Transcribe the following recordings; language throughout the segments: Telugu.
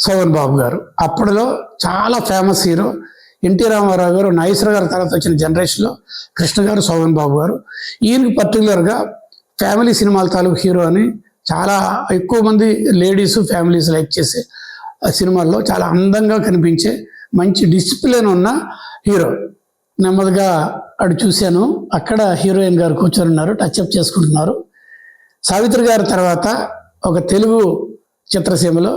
శోభన్ బాబు గారు అప్పటిలో చాలా ఫేమస్ హీరో. ఎన్టీ రామారావు గారు, నాగేశ్వర గారి తర్వాత వచ్చిన జనరేషన్లో కృష్ణ గారు, శోభన్ బాబు గారు. ఈయనకి పర్టికులర్గా ఫ్యామిలీ సినిమాల తాలూకు హీరో అని చాలా ఎక్కువ మంది లేడీస్ ఫ్యామిలీస్ లైక్ చేసే సినిమాల్లో చాలా అందంగా కనిపించే మంచి డిసిప్లిన్ ఉన్న హీరో. నెమ్మదిగా అటు చూశాను, అక్కడ హీరోయిన్ గారు కూర్చొని ఉన్నారు, టచ్అప్ చేసుకుంటున్నారు. సావిత్రి గారి తర్వాత ఒక తెలుగు చిత్రసీమలో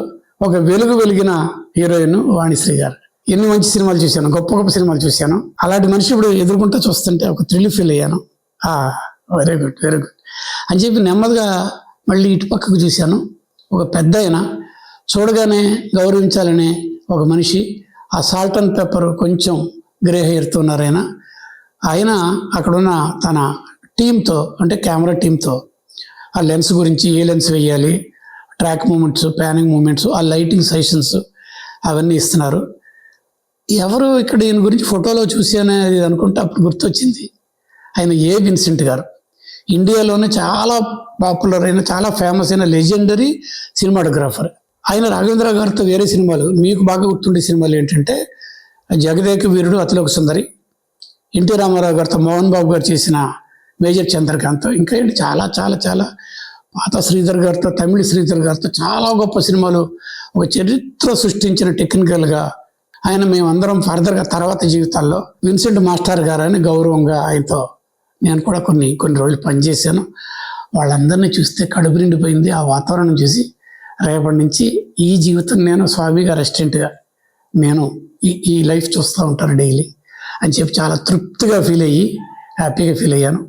ఒక వెలుగు వెలిగిన హీరోయిన్ వాణిశ్రీ గారు. ఎన్ని మంచి సినిమాలు చూశాను, గొప్ప గొప్ప సినిమాలు చూశాను. అలాంటి మనిషి ఇప్పుడు ఎదుర్కొంటూ చూస్తుంటే ఒక థ్రిల్ ఫీల్ అయ్యాను. వెరీ గుడ్, వెరీ గుడ్ అని చెప్పి నెమ్మదిగా మళ్ళీ ఇటు పక్కకు చూశాను. ఒక పెద్ద ఆయన, చూడగానే గౌరవించాలనే ఒక మనిషి. ఆ సాల్ట్ అండ్ పెప్పర్ కొంచెం గ్రే హెయిర్తో ఉన్నారు ఆయన. ఆయన అక్కడున్న తన టీంతో, అంటే కెమెరా టీంతో ఆ లెన్స్ గురించి, ఏ లెన్స్ వేయాలి, ట్రాక్ మూమెంట్స్, ప్యానింగ్ మూమెంట్స్, ఆ లైటింగ్ సెషన్స్ అవన్నీ ఇస్తున్నారు. ఎవరు ఇక్కడ ఈయన గురించి ఫోటోలో చూసానే అనుకుంటే అప్పుడు గుర్తొచ్చింది ఆయన ఏ విన్సెంట్ గారు. ఇండియాలోనే చాలా పాపులర్ అయిన, చాలా ఫేమస్ అయిన లెజెండరీ సినిమాటోగ్రాఫర్ ఆయన. రాఘవేంద్ర గారితో వేరే సినిమాలు మీకు బాగా గుర్తుండే సినిమాలు ఏంటంటే జగదేక వీరుడు, అతిలోక సుందరి, ఎన్టీ రామారావు గారితో మోహన్ బాబు గారు చేసిన మేజర్ చంద్రకాంత్, ఇంకా ఏంటి చాలా చాలా చాలా పాత శ్రీధర్ గారితో, తమిళ శ్రీధర్ గారితో చాలా గొప్ప సినిమాలు, ఒక చరిత్ర సృష్టించిన టెక్నికల్గా ఆయన. మేమందరం ఫర్దర్గా తర్వాత జీవితాల్లో విన్సెంట్ మాస్టర్ గారు అని గౌరవంగా ఆయనతో నేను కూడా కొన్ని రోజులు పనిచేశాను. వాళ్ళందరినీ చూస్తే కడుపు నిండిపోయింది. ఆ వాతావరణం చూసి రేపటి నుంచి ఈ జీవితం నేను స్వామిగా రెస్టారెంట్గా నేను ఈ లైఫ్ చూస్తూ ఉంటాను డైలీ అని చెప్పి చాలా తృప్తిగా ఫీల్ అయ్యి హ్యాపీగా ఫీల్ అయ్యాను.